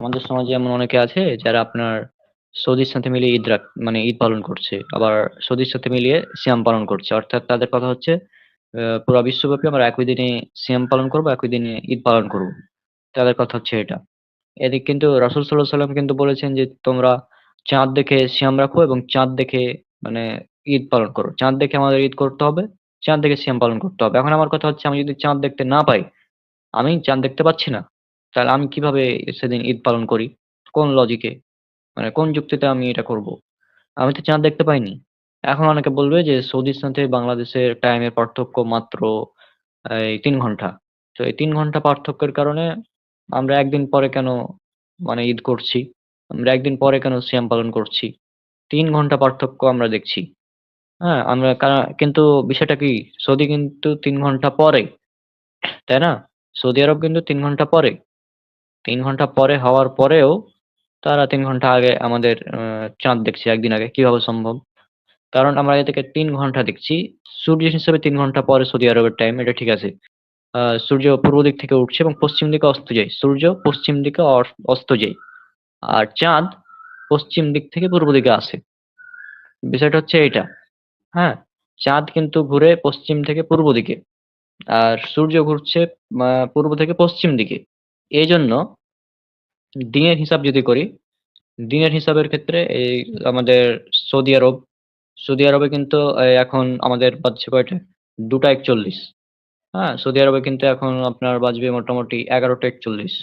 আমাদের সমাজে এমন অনেকে আছে যারা আপনার সৌদির সাথে মিলিয়ে মানে ঈদ পালন করছে, আবার সৌদির সাথে মিলিয়ে সিয়াম পালন করছে। অর্থাৎ তাদের কথা হচ্ছে পুরা বিশ্বব্যাপী আমরা একই দিনে সিয়াম পালন করব, একই দিনে ঈদ পালন করব। তাদের কথা হচ্ছে এটা। এদিক কিন্তু রাসূল সাল্লাল্লাহু আলাইহি সাল্লাম কিন্তু বলেছেন যে তোমরা চাঁদ দেখে সিয়াম রাখো এবং চাঁদ দেখে মানে ঈদ পালন করো। চাঁদ দেখে আমাদের ঈদ করতে হবে, চাঁদ দেখে সিয়াম পালন করতে হবে। এখন আমার কথা হচ্ছে, আমি যদি চাঁদ দেখতে না পাই, আমি চাঁদ দেখতে পাচ্ছি না, তাহলে আমি কিভাবে সেদিন ঈদ পালন করি? কোন লজিকে, মানে কোন যুক্তিতে আমি এটা করব? আমি তো চাঁদ দেখতে পাইনি। এখন অনেকে বলবে যে সৌদির সাথে বাংলাদেশের টাইমের পার্থক্য মাত্র এই ৩ ঘন্টা। তো এই ৩ ঘন্টা পার্থক্যের কারণে আমরা একদিন পরে কেন মানে ঈদ করছি? আমরা একদিন পরে কেন সিয়াম পালন করছি? ৩ ঘন্টা পার্থক্য আমরা দেখছি। হ্যাঁ? আমরা কিন্তু বিষয়টা কি? সৌদি কিন্তু ৩ ঘন্টা পরে, তাই না? সৌদি আরব কিন্তু ৩ ঘন্টা পরে। ৩ ঘন্টা পরে হওয়ার পরেও তারা ৩ ঘন্টা আগে আমাদের চাঁদ দেখছে, একদিন আগে। কিভাবে সম্ভব? কারণ আমরা আগে থেকে ৩ ঘন্টা দেখছি। সূর্য হিসেবে ৩ ঘন্টা পরে সৌদি আরবের টাইম, এটা ঠিক আছে। সূর্য পূর্ব দিক থেকে উঠছে এবং পশ্চিম দিকে অস্ত যায়। সূর্য পশ্চিম দিকে অস্ত যায়। আর চাঁদ পশ্চিম দিক থেকে পূর্ব দিকে আসে। বিষয়টা হচ্ছে এইটা। হ্যাঁ? চাঁদ কিন্তু ঘুরে পশ্চিম থেকে পূর্ব দিকে। আর সূর্য ঘুরছে পূর্ব থেকে পশ্চিম দিকে। এজন্য দিনের হিসাব যদি করি, দিনের হিসাবের ক্ষেত্রে এই আমাদের সৌদি আরব, সৌদি আরবে কিন্তু এখন আমাদের বাজছে কয়টা? ২টা ৪১। হ্যাঁ? সৌদি আরবে কিন্তু এখন আপনার বাজবে মোটামুটি ১১টা ৪১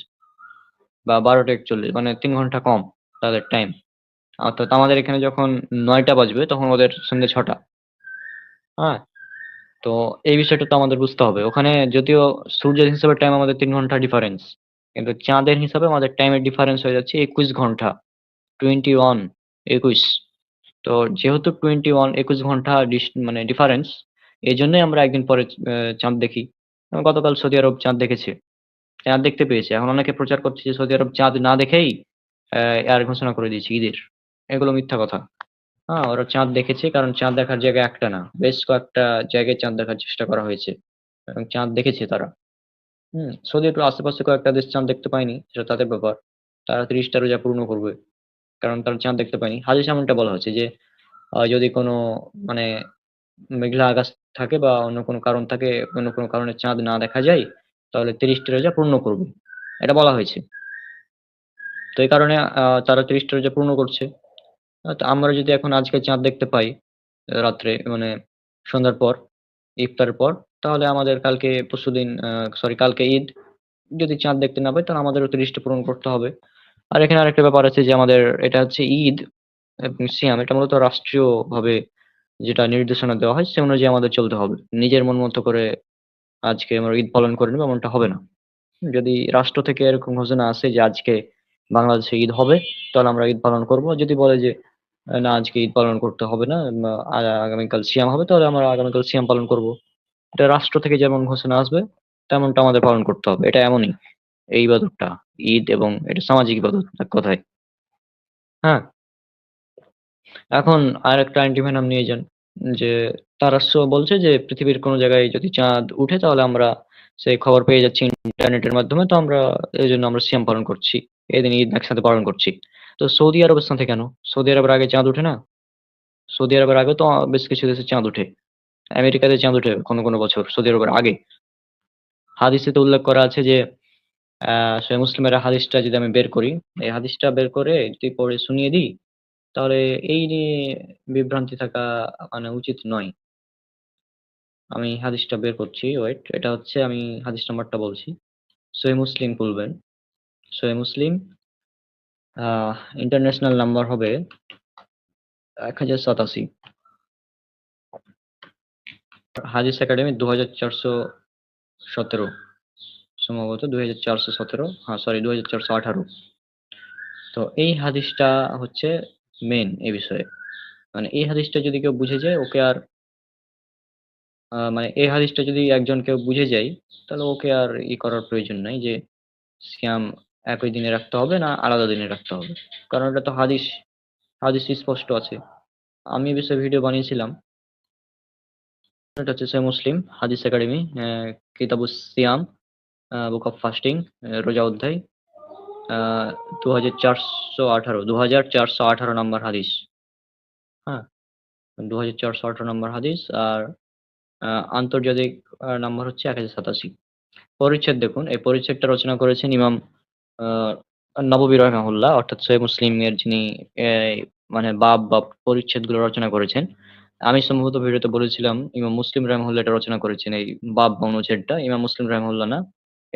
বা ১২টা ৪১, মানে ৩ ঘন্টা কম তাদের টাইম। অর্থাৎ আমাদের এখানে যখন ৯টা বাজবে তখন ওদের সন্ধ্যে ৬টা। হ্যাঁ? তো এই বিষয়টা তো আমাদের বুঝতে হবে। ওখানে যদিও সূর্যের হিসাবে টাইম আমাদের ৩ ঘন্টা ডিফারেন্স। কিন্তু চাঁদের হিসাবে আমাদের টাইমের ডিফারেন্স হয়ে যাচ্ছে ২১ ঘন্টা। 21, ২১। তো যেহেতু 21 ঘন্টা মানে ডিফারেন্স, এজন্যই আমরা একদিন পরে চাঁদ দেখি। গতকাল সৌদি আরব চাঁদ দেখেছে, চাঁদ দেখতে পেয়েছে। এখন অনেকে প্রচার করছে যে সৌদি আরব চাঁদ না দেখেই এয়ার ঘোষণা করে দিয়েছে ঈদের। এগুলো মিথ্যা কথা। হ্যাঁ, ওরা চাঁদ দেখেছে, কারণ চাঁদ দেখার জায়গা একটা না, বেশ কয়েকটা জায়গায় চাঁদ দেখার চেষ্টা করা হয়েছে এবং চাঁদ দেখেছে তারা। সৌদি আরবের আশেপাশে কয়েকটা দেশ চাঁদ দেখতে পায়নি, সেটা তাদের ব্যাপার। তারা ৩০টা রোজা পূর্ণ করবে, কারণ তারা চাঁদ দেখতে পায়নি। হাদীসে এমনটা বলা হয়েছে যে যদি কোনো মানে মেঘলা আকাশ থাকে বা অন্য কোনো কারণ থাকে, অন্য কোনো কারণে চাঁদ না দেখা যায়, তাহলে ৩০টা রোজা পূর্ণ করবে। এটা বলা হয়েছে। তো এই কারণে তারা ৩০টা রোজা পূর্ণ করছে। তো আমরা যদি এখন আজকে চাঁদ দেখতে পাই রাত্রে, মানে সন্ধ্যার পর, ইফতারের পর, তাহলে আমাদের কালকে পরশুদিন সরি কালকে ঈদ। যদি চাঁদ দেখতে না পাই তাহলে আমাদেরও ৩০টা পূরণ করতে হবে। আর এখানে আরেকটা ব্যাপার আছে যে আমাদের এটা হচ্ছে ঈদ এবং সিয়াম, এটা মূলত রাষ্ট্রীয়ভাবে যেটা নির্দেশনা দেওয়া হয় সে অনুযায়ী আমাদের চলতে হবে। নিজের মন মতো করে আজকে আমরা ঈদ পালন করে নেবো, এমনটা হবে না। যদি রাষ্ট্র থেকে এরকম ঘোষণা আসে যে আজকে বাংলাদেশে ঈদ হবে, তাহলে আমরা ঈদ পালন করব। যদি বলে যে না, আজকে ঈদ পালন করতে হবে না, আগামীকাল সিয়াম হবে, তাহলে আমরা আগামীকাল সিয়াম পালন করব। এটা রাষ্ট্র থেকে যেমন ঘোষণা আসবে তেমনটা আমাদের পালন করতে হবে। এটা এমনই এই ইবাদতটা, ঈদ, এবং এটা সামাজিক ইবাদত এক কথায়। হ্যাঁ, এখন আরেকটা অ্যান্টিভেনাম নিয়ে যান, যে তারা বলছে যে পৃথিবীর কোনো জায়গায় যদি চাঁদ উঠে তাহলে আমরা সেই খবর পেয়ে যাচ্ছি ইন্টারনেটের মাধ্যমে। তো আমরা এই জন্য আমরা সিয়াম পালন করছি, এদিন ঈদ একসাথে পালন করছি। তো সৌদি আরবের সাথে কেন? সৌদি আরবের আগে চাঁদ উঠে না? সৌদি আরবের আগে তো বেশ কিছু দেশে চাঁদ উঠে। আমেরিকাতে চাঁদ উঠে কোনো কোনো বছর, সৌদি আরবের আগে। হাদিসে তো উল্লেখ করা আছে যে সহিহ মুসলিমের হাদিসটা যদি আমি বের করি, এই হাদিসটা বের করে যদি পড়ে শুনিয়ে দিই, তাহলে এই নিয়ে বিভ্রান্তি থাকা মানে উচিত নয়। আমি হাদিসটা বের করছি, ওয়েট। এটা হচ্ছে, আমি হাদিস নাম্বারটা বলছি। সহিহ মুসলিম খুলবেন। সহিহ মুসলিম আহ ইন্টারন্যাশনাল নাম্বার হবে ১০৮৭। হাদিস একাডেমি ২৪১৭, সম্ভবত ২৪১৭, হ্যাঁ সরি ২৪১৮। তো এই হাদিসটা হচ্ছে মেন এই বিষয়ে। মানে এই হাদিসটা যদি কেউ বুঝে যায়, ওকে আর মানে এই হাদিসটা যদি একজন কেউ বুঝে যায়, তাহলে ওকে আর করার প্রয়োজন নাই যে সিয়াম একই দিনে রাখতে হবে না আলাদা দিনে রাখতে হবে। কারণ এটা তো হাদিস, হাদিস স্পষ্ট আছে। আমি এ বিষয়ে ভিডিও বানিয়েছিলাম। এটা হচ্ছে সহিহ মুসলিম হাদিস একাডেমি, কিতাবুস সিয়াম, বুক অফ ফাস্টিং, রোজা অধ্যায়। আহ 2418 নম্বর হাদিস। হ্যাঁ, 2418 নম্বর হাদিস। আর আন্তর্জাতিক নাম্বার হচ্ছে 1087। পরিচ্ছেদ দেখুন, এই পরিচ্ছেদটা রচনা করেছেন ইমাম আহ নববী রাহিমাহুল্লাহ, অর্থাৎ সহিহ মুসলিমের যিনি মানে বাব বা পরিচ্ছেদগুলো রচনা করেছেন। আমি সম্ভবত ভিডিওতে বলেছিলাম ইমাম মুসলিম রাহিমাহুল্লাহ এটা রচনা করেছেন, এই বাব বা অনুচ্ছেদটা ইমাম মুসলিম রাহিমাহুল্লাহ না,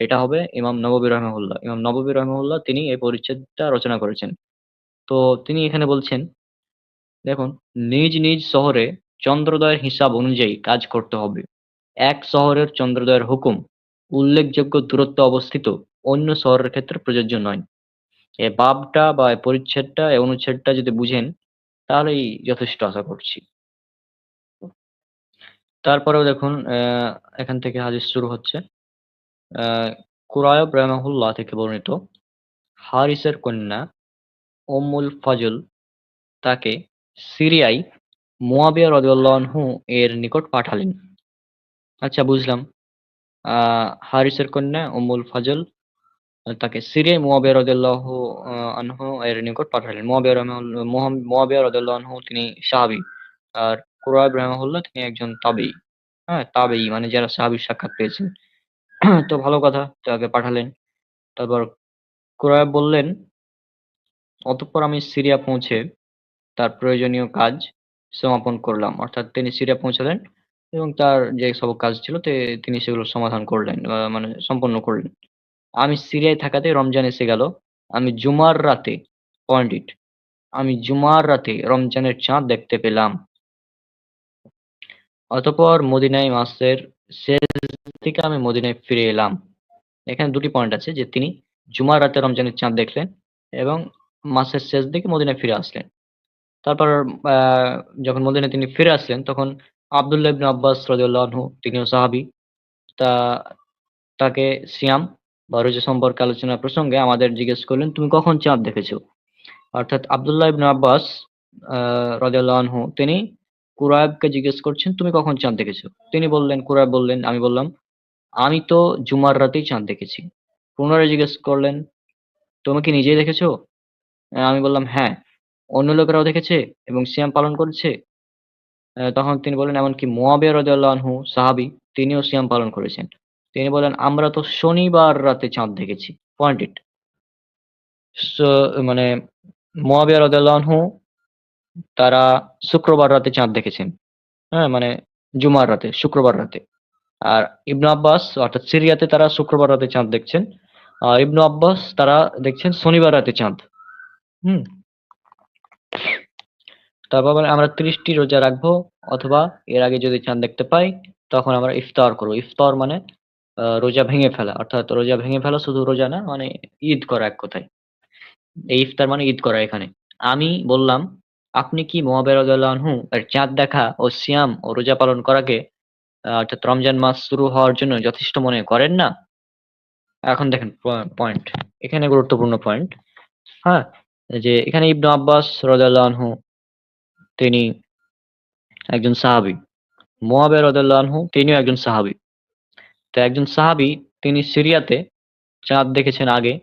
এটা হবে ইমাম নববী রাহিমাহুল্লাহ। ইমাম নববী রাহিমাহুল্লাহ তিনি এই পরিচ্ছেদটা রচনা করেছেন। তো তিনি এখানে বলছেন, দেখুন, নিজ নিজ শহরে চন্দ্রোদয়ের হিসাব অনুযায়ী কাজ করতে হবে। এক শহরের চন্দ্রোদয়ের হুকুম উল্লেখযোগ্য দূরত্বে অবস্থিত অন্য শহরের ক্ষেত্রে প্রযোজ্য নয়। এ বাবটা বা এ পরিচ্ছেদটা, এই অনুচ্ছেদটা যদি বুঝেন তাহলেই যথেষ্ট আশা করছি। তারপরেও দেখুন, এখান থেকে হাদিস শুরু হচ্ছে। আহ কুরায়ব রাহিমাহুল্লাহ থেকে বর্ণিত, হারিসের কন্যা উম্মুল ফজল তাকে সিরিয়ায় মুয়াবিয়া রাদিয়াল্লাহু আনহু এর নিকট পাঠালেন। আচ্ছা, বুঝলাম। হারিসের কন্যা উম্মুল ফজল তাকে সিরিয়ায় মুয়াবিয়া রাদিয়াল্লাহু আনহু এর নিকট পাঠালেন। মুয়াবিয়া রাদিয়াল্লাহু আনহু তিনি সাহাবী। আর কুরায়ব রাহিমাহুল্লাহ তিনি একজন তাবেঈ। হ্যাঁ, তাবেঈ মানে যারা সাহাবীর সাক্ষাৎ পেয়েছেন। তো ভালো কথা, তাকে পাঠালেন। তারপর কুরায়ব বললেন, অতঃপর আমি সিরিয়া পৌঁছে তার প্রয়োজনীয় কাজ সমাপন করলাম। অর্থাৎ তিনি সিরিয়া পৌঁছালেন এবং তার যে সব কাজ ছিল তিনি সেগুলো সমাধান করলেন, মানে সম্পন্ন করলেন। আমি সিরিয়ায় থাকাতে রমজান এসে গেল। আমি জুমার রাতে, পয়েন্ট ইট, আমি জুমার রাতে রমজানের চাঁদ দেখতে পেলাম। অতঃপর মদিনায় মাসের শেষ দিকে আমি মদিনায় ফিরে এলাম। এখানে দুটি পয়েন্ট আছে, যে তিনি জুমার রাতে রমজানের চাঁদ দেখলেন এবং মাসের শেষ দিকে মদিনায় ফিরে আসলেন। তারপর আহ, যখন মদিনায় তিনি ফিরে আসলেন তখন আব্দুল্লাহ ইবনে আব্বাস রাদিয়াল্লাহু আনহু, তিনিও সাহাবী, তা তাকে সিয়াম বা রোজা সম্পর্কে আলোচনা প্রসঙ্গে আমাদের জিজ্ঞেস করলেন, তুমি কখন চাঁদ দেখেছো? অর্থাৎ আব্দুল্লাহ ইবনে আব্বাস রাদিয়াল্লাহু আনহু তিনি কুরায়বকে জিজ্ঞেস করছেন, তুমি কখন চাঁদ দেখেছো? তিনি বললেন, কুরায়ব বললেন, আমি বললাম, আমি তো জুমার রাতেই চাঁদ দেখেছি। পুনরায় জিজ্ঞেস করলেন, তুমি কি নিজেই দেখেছো? আমি বললাম, হ্যাঁ। অন্য লোকেরাও দেখেছে এবং সিয়াম পালন করেছে? তখন তিনি বললেন, এমনকি মুয়াবিয়া রাদিয়াল্লাহু আনহু সাহাবী, তিনিও সিয়াম পালন করেছেন। তিনি বলেন, আমরা তো শনিবার রাতে চাঁদ দেখেছি। পয়েন্ট ইট। সো মানে মুয়াবিয়া রাদিয়াল্লাহু আনহু তারা শুক্রবার রাতে চাঁদ দেখেছেন। হ্যাঁ, মানে জুমার রাতে, শুক্রবার রাতে। আর ইবনু আব্বাস অর্থাৎ সিরিয়াতে তারা শুক্রবার রাতে চাঁদ দেখছেন। আর ইবনু আব্বাস তারা দেখছেন শনিবার রাতে চাঁদ। হুম। তারপর বলেন, আমরা 30টি রোজা রাখবো, অথবা এর আগে যদি চাঁদ দেখতে পাই তখন আমরা ইফতার করবো। ইফতার মানে রোজা ভেঙে ফেলা, অর্থাৎ রোজা ভেঙে ফেলা, শুধু রোজা না, মানে ঈদ করা এক কথায়। এই ইফতার মানে ঈদ করা এখানে। আমি বললাম, আপনি কি মুয়াবিয়া রাদিয়াল্লাহু আনহু এর চাঁদ দেখা ও সিয়াম ও রোজা পালন করাকে অর্থাৎ রমজান মাস শুরু হওয়ার জন্য যথেষ্ট মনে করেন না? এখন দেখেন পয়েন্ট, এখানে গুরুত্বপূর্ণ পয়েন্ট। হ্যাঁ, যে এখানে ইবনু আব্বাস রাদিয়াল্লাহু আনহু তিনি একজন সাহাবী, মুয়াবিয়া রাদিয়াল্লাহু আনহু তিনিও একজন সাহাবী। তো একজন সাহাবী তিনি সিরিয়াতে চাঁদ দেখেছেন আগে,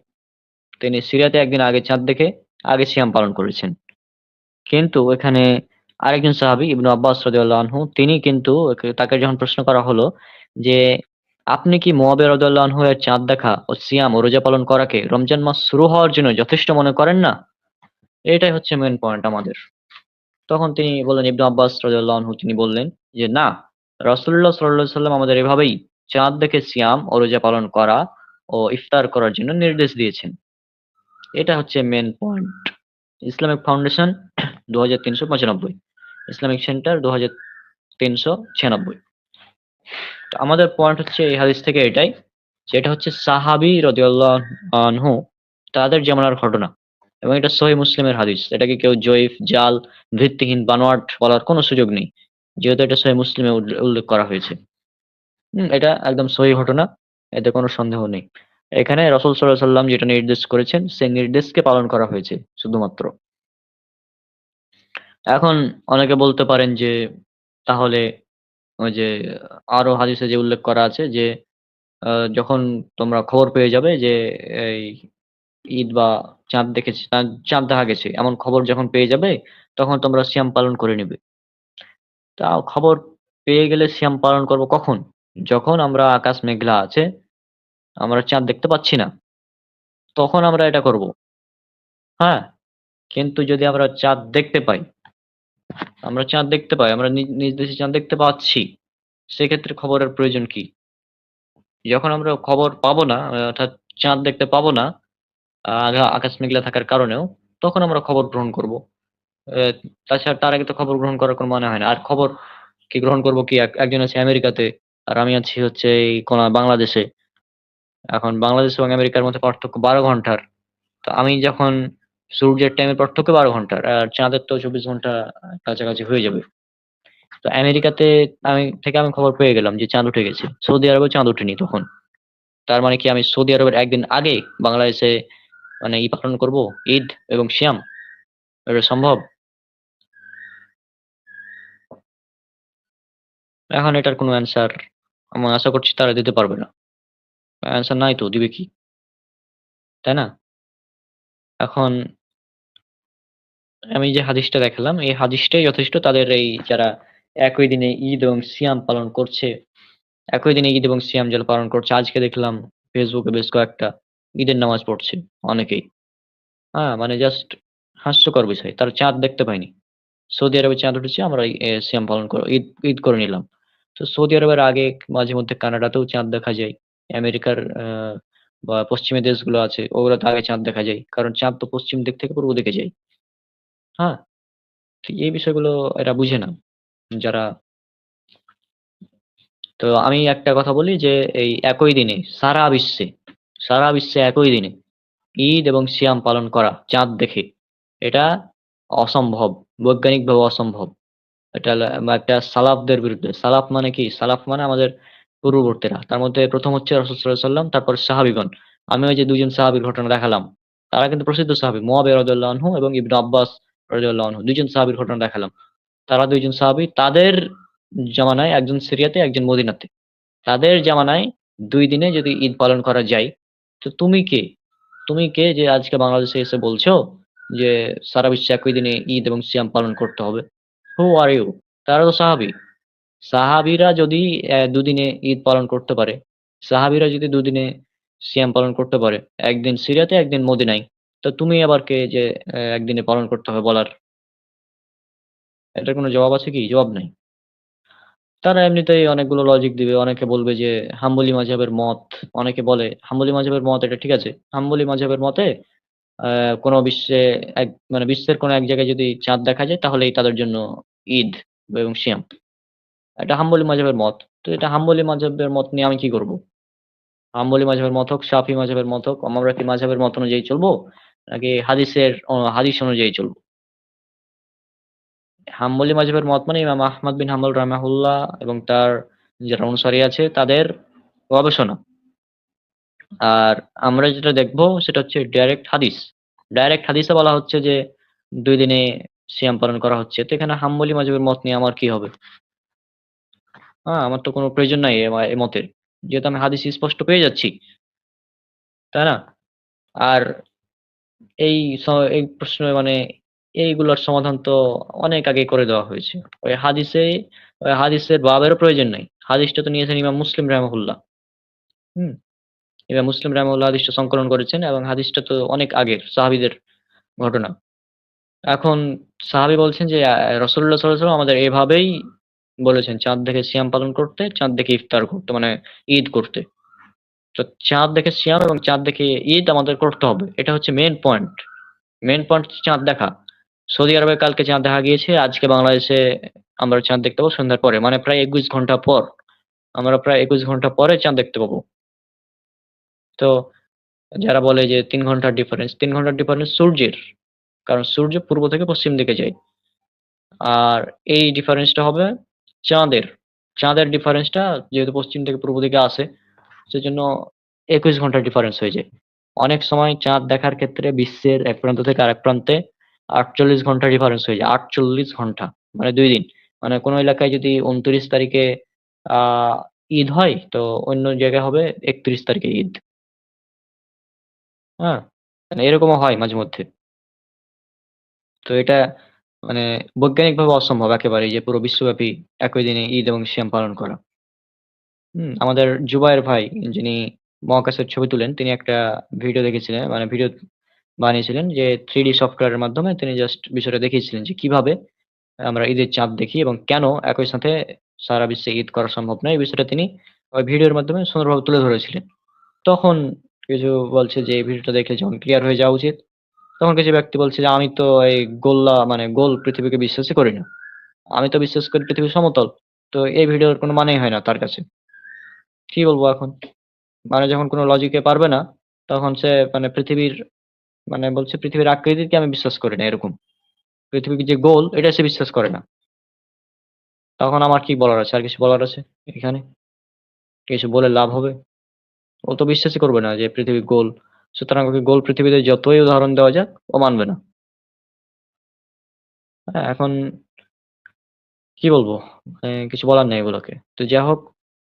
তিনি সিরিয়াতে একদিন আগে চাঁদ দেখে আগে সিয়াম পালন করেছেন। কিন্তু এখানে আরেকজন সাহাবী ইবনু আব্বাস রাদিয়াল্লাহু আনহু তিনি কিন্তু তাকে যখন প্রশ্ন করা হলো যে, আপনি কি মুয়াবিয়া রাদিয়াল্লাহু আনহু এর চাঁদ দেখা ও সিয়াম ও রোজা পালন করাকে রমজান মাস শুরু হওয়ার জন্য যথেষ্ট মনে করেন না? এটাই হচ্ছে মেইন পয়েন্ট আমাদের। তখন তিনি বললেন, ইবনু আব্বাস রাদিয়াল্লাহু আনহু তিনি বললেন যে, না, রাসূলুল্লাহ সাল্লাল্লাহু আলাইহি সাল্লাম আমাদের এভাবেই চাঁদ দেখে সিয়াম ও রোজা পালন করা ও ইফতার করার জন্য নির্দেশ দিয়েছেন। এটা হচ্ছে main point. Islamic foundation 2395, Islamic centre 2396। তো আমাদের পয়েন্ট হচ্ছে এই হাদিস থেকে এটাই, যে এটা হচ্ছে সাহাবী রাদিয়াল্লাহু আনহু তাদের জামানার ঘটনা এবং এটা সহিহ মুসলিমের হাদিস। এটাকে কেউ জয়ীফ, জাল, ভিত্তিহীন, বানোয়াট বলার কোনো সুযোগ নেই, যেহেতু এটা সহিহ মুসলিমে উল্লেখ করা হয়েছে। এটা একদম সহিহ ঘটনা, এতে কোনো সন্দেহ নেই। এখানে রাসূল সাল্লাল্লাহু আলাইহি সাল্লাম যেটা নির্দেশ করেছেন সেই নির্দেশকে পালন করা হয়েছে শুধুমাত্র। এখন অনেকে বলতে পারেন যে, তাহলে ওই যে আরো হাদিসে যে উল্লেখ করা আছে যে, যখন তোমরা খবর পেয়ে যাবে যে এই ঈদ বা চাঁদ দেখেছে, চাঁদ দেখা গেছে এমন খবর যখন পেয়ে যাবে, তখন তোমরা সিয়াম পালন করে নিবে। তাও খবর পেয়ে গেলে সিয়াম পালন করব কখন? যখন আমরা আকাশ মেঘলা আছে, আমরা চাঁদ দেখতে পাচ্ছি না। তখন আমরা এটা করব। হ্যাঁ? কিন্তু যদি আমরা চাঁদ দেখতে পাই, আমরা চাঁদ দেখতে পাই, আমরা নিজ দেশে চাঁদ দেখতে পাচ্ছি। সেক্ষেত্রে খবরের প্রয়োজন কি? যখন আমরা খবর পাবো না, অর্থাৎ চাঁদ দেখতে পাবো না, আকাশ মেঘলা থাকার কারণেও, তখন আমরা খবর গ্রহণ করব। এ তাছাড়া তার আগে তো খবর গ্রহণ করার কোনো মানে হয় না। আর খবর কি গ্রহণ করব কি একজন আছে আমেরিকাতে, আর আমি আছি হচ্ছে এই বাংলাদেশে। এখন বাংলাদেশ এবং আমেরিকার মধ্যে পার্থক্য ১২ ঘন্টার। তো আমি যখন সূর্যের টাইমের পার্থক্য ১২ ঘন্টার। আর চাঁদের তো ২৪ ঘন্টা কাছাকাছি হয়ে যাবে। তো আমেরিকাতে আমি খবর পেয়ে গেলাম যে চাঁদ উঠে গেছে। সৌদি আরবেও চাঁদ ওঠেনি তখন। তার মানে কি আমি সৌদি আরবের একদিন আগে বাংলাদেশে মানে পালন করব? ঈদ এবং সিয়াম? এটা সম্ভব? এখন এটার কোনো অ্যান্সার আমি আশা করছি তারা দিতে পারবে না। অ্যান্সার নাই তো দিবে কি? তাই না? এখন আমি যে হাদিসটা দেখালাম, এই হাদিসটাই যথেষ্ট তাদের এই যারা একই দিনে ঈদ এবং সিয়াম পালন করছে, একই দিনে ঈদ এবং সিয়াম যারা পালন করছে, আজকে দেখলাম ফেসবুকে বেশ কয়েকটা ঈদের নামাজ পড়ছে অনেকেই। হ্যাঁ? মানে জাস্ট হাস্যকর বিষয়। তারা চাঁদ দেখতে পায়নি। সৌদি আরবে চাঁদ উঠেছে আমরা সিয়াম পালন ঈদ ঈদ করে নিলাম। তো সৌদি আরবের আগে মাঝে মধ্যে কানাডাতেও চাঁদ দেখা যায়। আমেরিকার বা পশ্চিমী দেশগুলো আছে ওগুলোতে আগে চাঁদ দেখা যায়। কারণ চাঁদ তো পশ্চিম দিক থেকে পূর্ব দিকে যায়। হ্যাঁ? তো এই বিষয়গুলো এরা বুঝে না। যারা তো আমি একটা কথা বলি যে এই একই দিনে সারা বিশ্বে একই দিনে ঈদ এবং সিয়াম পালন করা চাঁদ দেখে এটা অসম্ভব। বৈজ্ঞানিকভাবে অসম্ভব। এটা একটা সালাফদের বিরুদ্ধে। সালাফ মানে কি? সালাফ মানে আমাদের পূর্ববর্তীরা। তার মধ্যে ১ম হচ্ছে রাসূল সাল্লাল্লাহু আলাইহি ওয়াসাল্লাম, তারপর সাহাবীগণ। আমি ওই যে ২ জন সাহাবীর ঘটনা দেখালাম। তারা কিন্তু প্রসিদ্ধ সাহাবী। মুয়াবিয়া রাদিয়াল্লাহু আনহু এবং ইবনে আব্বাস রাদিয়াল্লাহু আনহু ২ জন সাহাবীর ঘটনা দেখালাম। তারা ২ জন সাহাবী। তাদের জামানায় একজন সিরিয়াতে, একজন মদিনাতে। তাদের জামানায় ২ দিনে যদি ঈদ পালন করা যায়, তো তুমি কে? তুমি কে যে আজকে বাংলাদেশে এসে বলছো যে সারা বিশ্বে একই দিনে ঈদ এবং সিয়াম পালন করতে হবে? Who are you? তারা তো সাহাবী। সাহাবীরা যদি ২ দিনে ঈদ পালন করতে পারে, সাহাবীরা যদি ২ দিনে সিয়াম পালন করতে পারে, একদিন সিরিয়াতে, একদিন মদিনায়। তো তুমি আবার কে যে একদিনে পালন করতে হবে বলার? এটার কোনো জবাব আছে কি? জবাব নাই। তারা এমনিতেই অনেকগুলো লজিক দিবে। অনেকে বলবে যে হাম্বলী মাযহাবের মত। অনেকে বলে হাম্বলী মাযহাবের মত এটা ঠিক আছে। হাম্বলী মাযহাবের মতে কোন বিশ্বে মানে বিশ্বের কোন এক জায়গায় যদি চাঁদ দেখা যায় তাহলেই তাদের জন্য ঈদ এবং সিয়াম। এটা হাম্বলী মাযহাবের মত। তো এটা হাম্বলী মাযহাবের মত নিয়ে আমি কি করব? হাম্বলী মাযহাবের মত হোক, শাফি মাযহাবের মত হোক, আমরা কি মাযহাবের মত অনুযায়ী চলবো? নাকি হাদিস অনুযায়ী চলবো? হাম্বলী মাযহাবের মত মানে ইমাম আহমদ বিন হাম্বল রাহিমাহুল্লাহ এবং তার যারা অনুসারী আছে তাদের গবেষণা। আর আমরা যেটা দেখব সেটা হচ্ছে ডাইরেক্ট হাদিস। ডাইরেক্ট হাদিসে বলা হচ্ছে যে ২ দিনে সিয়াম পালন করা হচ্ছে। তো এখানে হাম্বলী মাযহাবের মত নিয়ে আমার কি হবে? আমার তো কোনো প্রয়োজন নাই এ মতের। যেহেতু আমি হাদিস স্পষ্ট পেয়ে যাচ্ছি। তাই না? আর এই স এই প্রশ্নের মানে এইগুলার সমাধান তো অনেক আগে করে দেওয়া হয়েছে। ওই হাদিসের বাবেরও প্রয়োজন নাই। হাদিসটা তো নিয়েছেন ইমাম মুসলিম রাহিমাহুল্লাহ। হুম? ইমাম মুসলিম রাহিমাহুল্লাহ হাদিসটা সংকলন করেছেন এবং হাদিসটা তো অনেক আগের সাহাবীদের ঘটনা। এখন সাহাবী বলছেন যে রাসূলুল্লাহ সাল্লাল্লাহু আলাইহি ওয়াসাল্লাম আমাদের এভাবেই বলেছেন চাঁদ দেখে সিয়াম পালন করতে, চাঁদ দেখে ইফতার করতে মানে ঈদ করতে। তো চাঁদ দেখে সিয়াম এবং চাঁদ দেখে ঈদ আমাদের করতে হবে। এটা হচ্ছে মেইন পয়েন্ট। মেইন পয়েন্ট হচ্ছে চাঁদ দেখা। সৌদি আরবে কালকে চাঁদ দেখা গিয়েছে। আজকে বাংলাদেশে আমরা চাঁদ দেখতে পাবো সন্ধ্যার পরে। মানে প্রায় ২১ ঘন্টা পর। আমরা প্রায় ২১ ঘন্টা পরে চাঁদ দেখতে পাবো। তো যারা বলে যে ৩ ঘন্টার ডিফারেন্স, ৩ ঘন্টার ডিফারেন্স সূর্যের। কারণ সূর্য পূর্ব থেকে পশ্চিম দিকে যায়। আর এই ডিফারেন্সটা হবে চাঁদের। চাঁদের ডিফারেন্সটা যেহেতু পশ্চিম থেকে পূর্ব দিকে আসে, সেজন্য ২১ ঘন্টার ডিফারেন্স হয়ে যায়। অনেক সময় চাঁদ দেখার ক্ষেত্রে বিশ্বের এক প্রান্ত থেকে আরেক প্রান্তে ৪৮ ঘন্টা ডিফারেন্স হয়ে যায়। ৪৮ ঘন্টা। মানে ২ দিন। মানে কোন এলাকায় যদি ২৯ তারিখে আ ঈদ হয়, তো অন্য জায়গায় হবে ৩১ তারিখে ঈদ। হ্যাঁ? মানে এরকমও হয় মাঝে মধ্যে। তো এটা মানে বৈজ্ঞানিকভাবে অসম্ভব একেবারেই যে পুরো বিশ্বব্যাপী একই দিনে ঈদ এবং সিয়াম পালন করা। আমাদের জুবায়ের ভাই যিনি মহাকাশের ছবি তুলেন তিনি একটা ভিডিও দেখেছিলেন মানে ভিডিও বানিয়েছিলেন যে 3D সফটওয়্যারের মাধ্যমে তিনি জাস্ট বিষয়টা দেখিয়েছিলেন যে কিভাবে আমরা ঈদের চাঁদ দেখি এবং কেন একই সাথে সারা বিশ্বে ঈদ করা সম্ভব নয়। এই বিষয়টা তিনি ওই ভিডিওর মাধ্যমে সুন্দরভাবে তুলে ধরেছিলেন। তখন কিছু বলছে যে এই ভিডিওটা দেখলে যখন ক্লিয়ার হয়ে যাওয়া উচিত। তখন কিছু ব্যক্তি বলছে যে আমি তো এই মানে গোল পৃথিবীকে বিশ্বাসই করি না। আমি তো বিশ্বাস করি পৃথিবী সমতল। তো এই ভিডিওর কোনো মানেই হয় না তার কাছে। কি বলবো এখন? মানে যখন কোনো লজিকে পারবে না, তখন সে মানে বলছে পৃথিবীর আকৃতিকে আমি বিশ্বাস করি না এরকম। পৃথিবী যে গোল এটা সে বিশ্বাস করে না। তখন আমার কি বলার আছে? আর কিছু বলার আছে এখানে? কিছু বলে লাভ হবে? ও তো বিশ্বাসই করবে না যে পৃথিবী গোল। সুতরাং ওকে গোল পৃথিবীতে যতই উদাহরণ দেওয়া যাক, ও মানবে না। হ্যাঁ, এখন কি বলবো? কিছু বলার নেই এগুলোকে। তো যা হোক